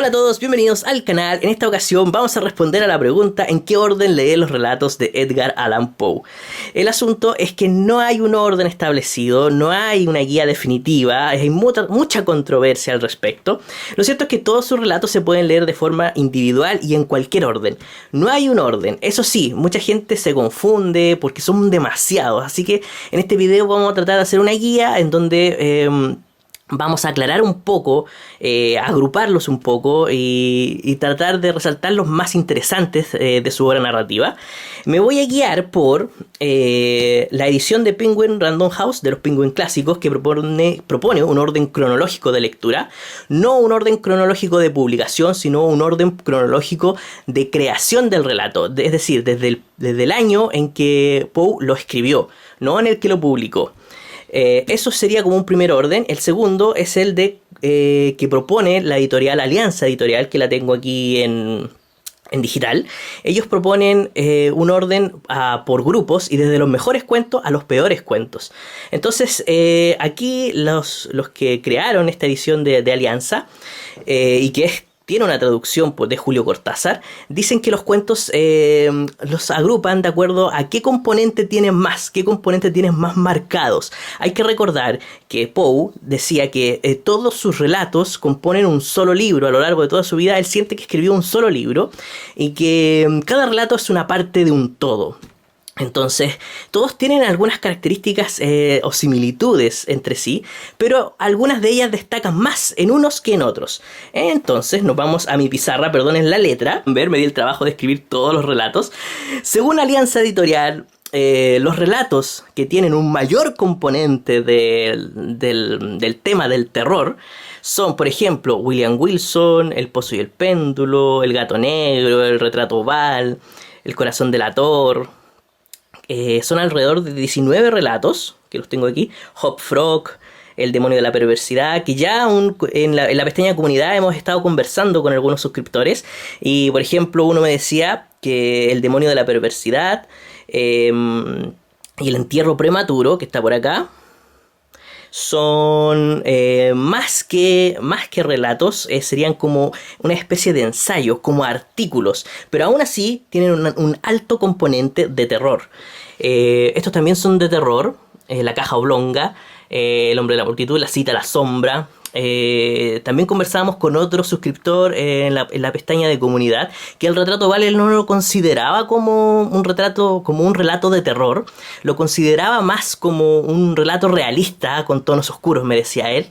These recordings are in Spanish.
Hola a todos, bienvenidos al canal. En esta ocasión vamos a responder a la pregunta ¿en qué orden leer los relatos de Edgar Allan Poe? El asunto es que no hay un orden establecido, no hay una guía definitiva, hay mucha controversia al respecto. Lo cierto es que todos sus relatos se pueden leer de forma individual y en cualquier orden. No hay un orden, eso sí, mucha gente se confunde porque son demasiados, así que en este video vamos a tratar de hacer una guía en donde vamos a aclarar un poco, agruparlos un poco y tratar de resaltar los más interesantes de su obra narrativa. Me voy a guiar por la edición de Penguin Random House de los Penguin clásicos, que propone un orden cronológico de lectura, no un orden cronológico de publicación, sino un orden cronológico de creación del relato, es decir, desde el año en que Poe lo escribió, no en el que lo publicó. Eso sería como un primer orden. El segundo es el de que propone la editorial Alianza Editorial, que la tengo aquí en digital. Ellos proponen un orden por grupos y desde los mejores cuentos a los peores cuentos. Entonces aquí los que crearon esta edición de Alianza y que tiene una traducción de Julio Cortázar, dicen que los cuentos los agrupan de acuerdo a qué componente tienen más, qué componente tienen más marcados. Hay que recordar que Poe decía que todos sus relatos componen un solo libro. A lo largo de toda su vida él siente que escribió un solo libro y que cada relato es una parte de un todo. Entonces, todos tienen algunas características o similitudes entre sí, pero algunas de ellas destacan más en unos que en otros. Entonces, nos vamos a mi pizarra, perdonen la letra. Me di el trabajo de escribir todos los relatos. Según Alianza Editorial, los relatos que tienen un mayor componente del tema del terror son, por ejemplo, William Wilson, El Pozo y el Péndulo, El Gato Negro, El Retrato Oval, El Corazón Delator. Son alrededor de 19 relatos, que los tengo aquí. Hop Frog, El Demonio de la Perversidad, que ya en la pestaña de comunidad hemos estado conversando con algunos suscriptores. Y por ejemplo, uno me decía que El Demonio de la Perversidad y El Entierro Prematuro, que está por acá, son más que relatos, serían como una especie de ensayos, como artículos, pero aún así tienen un alto componente de terror. Estos también son de terror. La Caja Oblonga, El Hombre de la Multitud, La Cita a la Sombra. También conversábamos con otro suscriptor en la pestaña de comunidad que el Retrato Oval él no lo consideraba como un relato de terror, lo consideraba más como un relato realista con tonos oscuros, me decía él.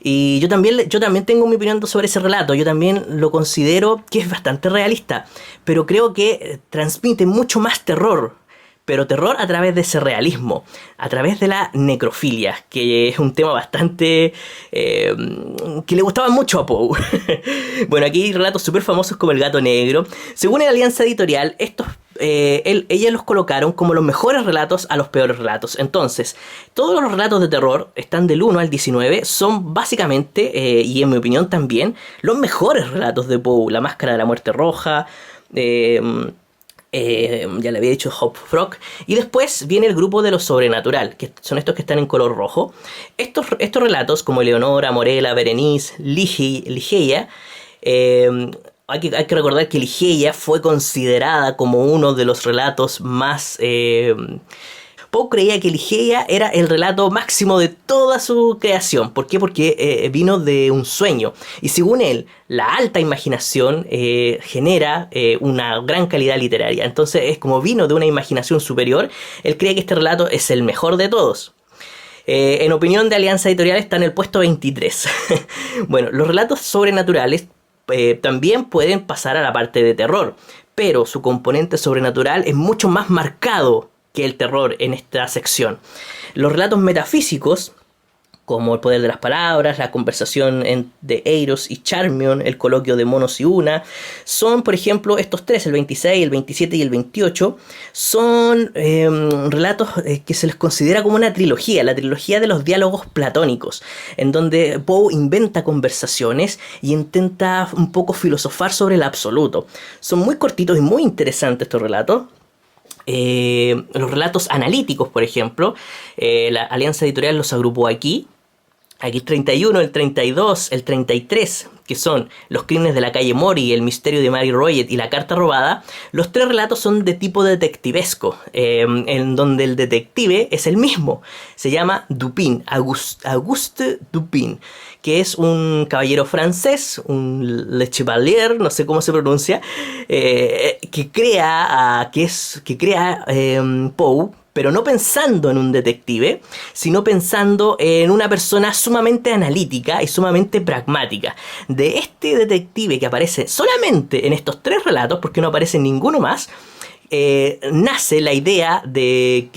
Y yo también tengo mi opinión sobre ese relato. Yo también lo considero que es bastante realista, pero creo que transmite mucho más terror. Pero terror a través de ese realismo, a través de la necrofilia, que es un tema bastante que le gustaba mucho a Poe. Bueno, aquí hay relatos súper famosos como El Gato Negro. Según la Alianza Editorial, ellos los colocaron como los mejores relatos a los peores relatos. Entonces, todos los relatos de terror están del 1 al 19, son básicamente, y en mi opinión también, los mejores relatos de Poe. La Máscara de la Muerte Roja, ya le había dicho Hop Frog, y después viene el grupo de lo sobrenatural, que son estos que están en color rojo. Estos relatos como Eleonora, Morella, Berenice, Ligeia, hay que recordar que Ligeia fue considerada como uno de los relatos más... Poe creía que Ligeia era el relato máximo de toda su creación. ¿Por qué? Porque vino de un sueño. Y según él, la alta imaginación genera una gran calidad literaria. Entonces, es como vino de una imaginación superior, él cree que este relato es el mejor de todos. En opinión de Alianza Editorial está en el puesto 23. Bueno, los relatos sobrenaturales también pueden pasar a la parte de terror, pero su componente sobrenatural es mucho más marcado que el terror en esta sección. Los relatos metafísicos, como El Poder de las Palabras, La Conversación de Eiros y Charmion, El Coloquio de Monos y Una, son, por ejemplo, estos tres, el 26, el 27 y el 28, son relatos que se les considera como una trilogía, la trilogía de los diálogos platónicos, en donde Poe inventa conversaciones y intenta un poco filosofar sobre el absoluto. Son muy cortitos y muy interesantes estos relatos. Los relatos analíticos, por ejemplo, la Alianza Editorial los agrupó aquí. Aquí el 31, el 32, el 33, que son Los crímenes de la calle Mori, El misterio de Mary Roget y La carta robada. Los tres relatos son de tipo detectivesco, en donde el detective es el mismo. Se llama Dupin, Auguste Dupin, que es un caballero francés, un Le Chevalier, no sé cómo se pronuncia, que crea Poe, pero no pensando en un detective, sino pensando en una persona sumamente analítica y sumamente pragmática. De este detective que aparece solamente en estos tres relatos, porque no aparece en ninguno más, nace la idea de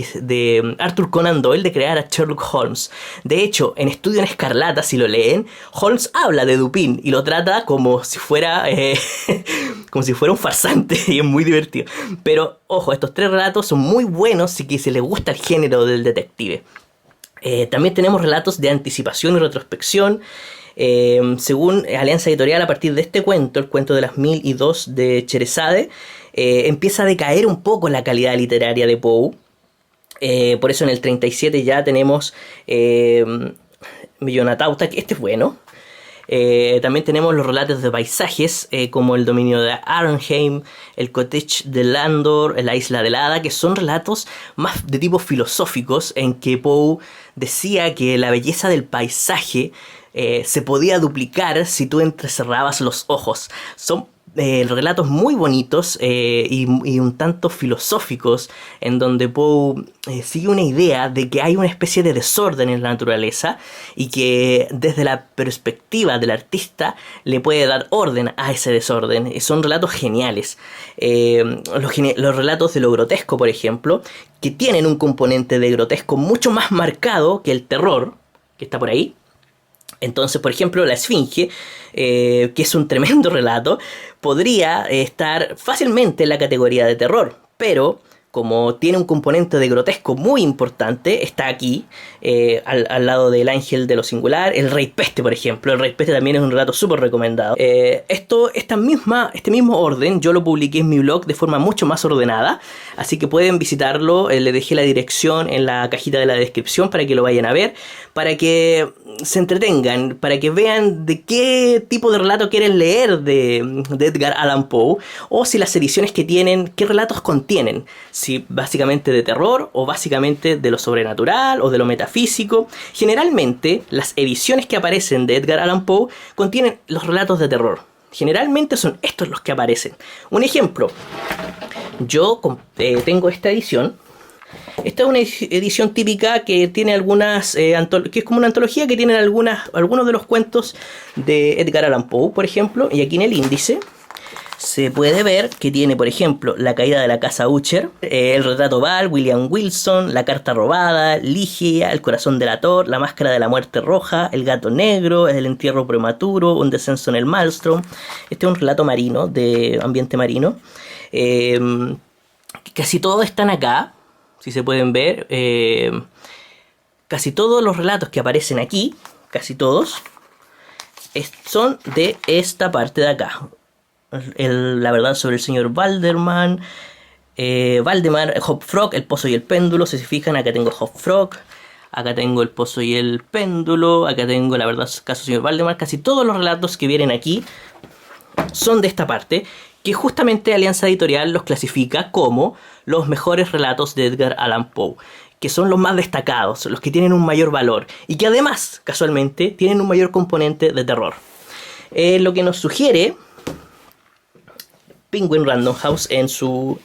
Arthur Conan Doyle de crear a Sherlock Holmes. De hecho, en Estudio en Escarlata, si lo leen, Holmes habla de Dupin y lo trata como si fuera como si fuera un farsante, y es muy divertido. Pero ojo, estos tres relatos son muy buenos si que se les gusta el género del detective. También tenemos relatos de anticipación y retrospección. Según Alianza Editorial, a partir de este cuento, el cuento de las 1002 de Sherezade, empieza a decaer un poco la calidad literaria de Poe. Por eso en el 37 ya tenemos Millonatauta, que este es bueno. También tenemos los relatos de paisajes, como El dominio de Arnheim, El cottage de Landor, La isla del hada, que son relatos más de tipo filosóficos, en que Poe decía que la belleza del paisaje se podía duplicar si tú entrecerrabas los ojos. Son relatos muy bonitos y un tanto filosóficos, en donde Poe sigue una idea de que hay una especie de desorden en la naturaleza y que desde la perspectiva del artista le puede dar orden a ese desorden. Son relatos geniales. Los relatos de lo grotesco, por ejemplo, que tienen un componente de grotesco mucho más marcado que el terror, que está por ahí. Entonces, por ejemplo, La Esfinge, que es un tremendo relato, podría estar fácilmente en la categoría de terror, pero como tiene un componente de grotesco muy importante, está aquí, al lado del Ángel de lo Singular. El Rey Peste, por ejemplo. El Rey Peste también es un relato súper recomendado. Este mismo orden yo lo publiqué en mi blog de forma mucho más ordenada, así que pueden visitarlo. Le dejé la dirección en la cajita de la descripción para que lo vayan a ver, para que se entretengan, para que vean de qué tipo de relato quieren leer de Edgar Allan Poe, o si las ediciones que tienen, qué relatos contienen, si básicamente de terror o básicamente de lo sobrenatural o de lo metafísico. Generalmente las ediciones que aparecen de Edgar Allan Poe contienen los relatos de terror. Generalmente son estos los que aparecen. Un ejemplo, yo tengo esta edición. Esta es una edición típica que tiene algunas, que es como una antología que tiene algunos de los cuentos de Edgar Allan Poe, por ejemplo. Y aquí en el índice se puede ver que tiene, por ejemplo, La caída de la casa Usher, El retrato Val, William Wilson, La carta robada, Ligia, El corazón delator, La máscara de la muerte roja, El gato negro, El entierro prematuro, Un descenso en el Maelstrom. Este es un relato marino, de ambiente marino. Casi todos están acá, si se pueden ver. Casi todos los relatos que aparecen aquí, casi todos, son de esta parte de acá. La verdad sobre el señor Valdemar, Hopfrog, El pozo y el péndulo. Si se fijan, acá tengo Hopfrog, acá tengo El pozo y el péndulo, acá tengo La verdad caso señor Valdemar. Casi todos los relatos que vienen aquí son de esta parte, que justamente Alianza Editorial los clasifica como los mejores relatos de Edgar Allan Poe, que son los más destacados, los que tienen un mayor valor y que además, casualmente, tienen un mayor componente de terror. Lo que nos sugiere Penguin Random House en su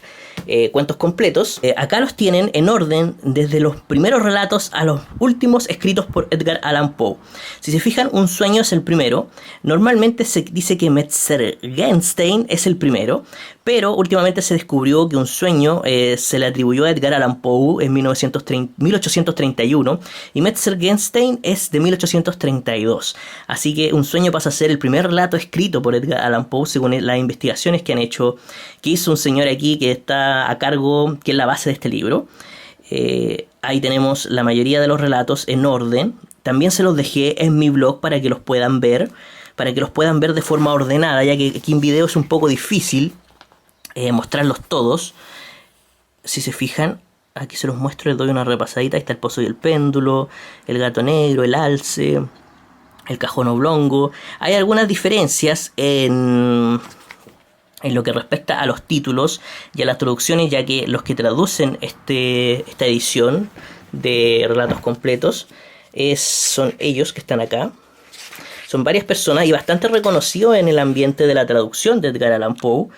cuentos completos. Acá los tienen en orden desde los primeros relatos a los últimos escritos por Edgar Allan Poe. Si se fijan, Un sueño es el primero. Normalmente se dice que Metzger-Genstein es el primero, pero últimamente se descubrió que Un sueño se le atribuyó a Edgar Allan Poe en 1831 y Metzger-Genstein es de 1832. Así que Un sueño pasa a ser el primer relato escrito por Edgar Allan Poe según las investigaciones que hizo un señor aquí que está a cargo, que es la base de este libro. Ahí tenemos la mayoría de los relatos en orden. También se los dejé en mi blog para que los puedan ver, de forma ordenada, ya que aquí en video es un poco difícil mostrarlos todos. Si se fijan, aquí se los muestro, les doy una repasadita. Ahí está El pozo y el péndulo, El gato negro, El alce. el cajón oblongo. Hay algunas diferencias en lo que respecta a los títulos y a las traducciones, ya que los que traducen esta edición de relatos completos son ellos que están acá. Son varias personas y bastante reconocidos en el ambiente de la traducción de Edgar Allan Poe,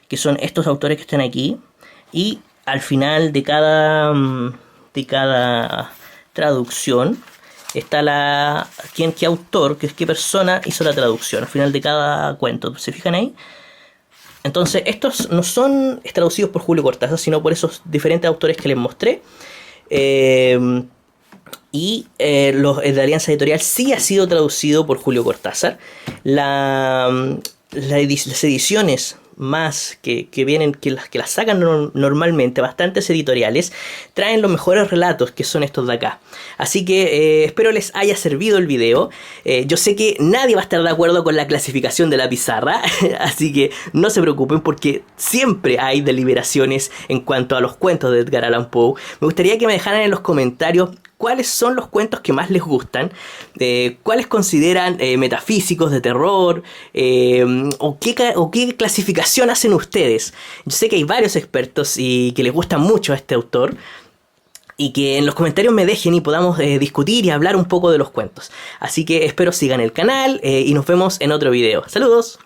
que son estos autores que están aquí. Y al final de cada traducción está qué autor, qué persona hizo la traducción al final de cada cuento. ¿Se fijan ahí? Entonces estos no son traducidos por Julio Cortázar, sino por esos diferentes autores que les mostré. Los de Alianza Editorial sí ha sido traducido por Julio Cortázar. Las ediciones más que vienen, que las sacan normalmente, bastantes editoriales, traen los mejores relatos, que son estos de acá. Así que espero les haya servido el video. Yo sé que nadie va a estar de acuerdo con la clasificación de la pizarra, así que no se preocupen, porque siempre hay deliberaciones en cuanto a los cuentos de Edgar Allan Poe. Me gustaría que me dejaran en los comentarios cuáles son los cuentos que más les gustan, cuáles consideran metafísicos, de terror, o qué clasificación hacen ustedes. Yo sé que hay varios expertos y que les gusta mucho a este autor, y que en los comentarios me dejen y podamos discutir y hablar un poco de los cuentos. Así que espero sigan el canal y nos vemos en otro video. ¡Saludos!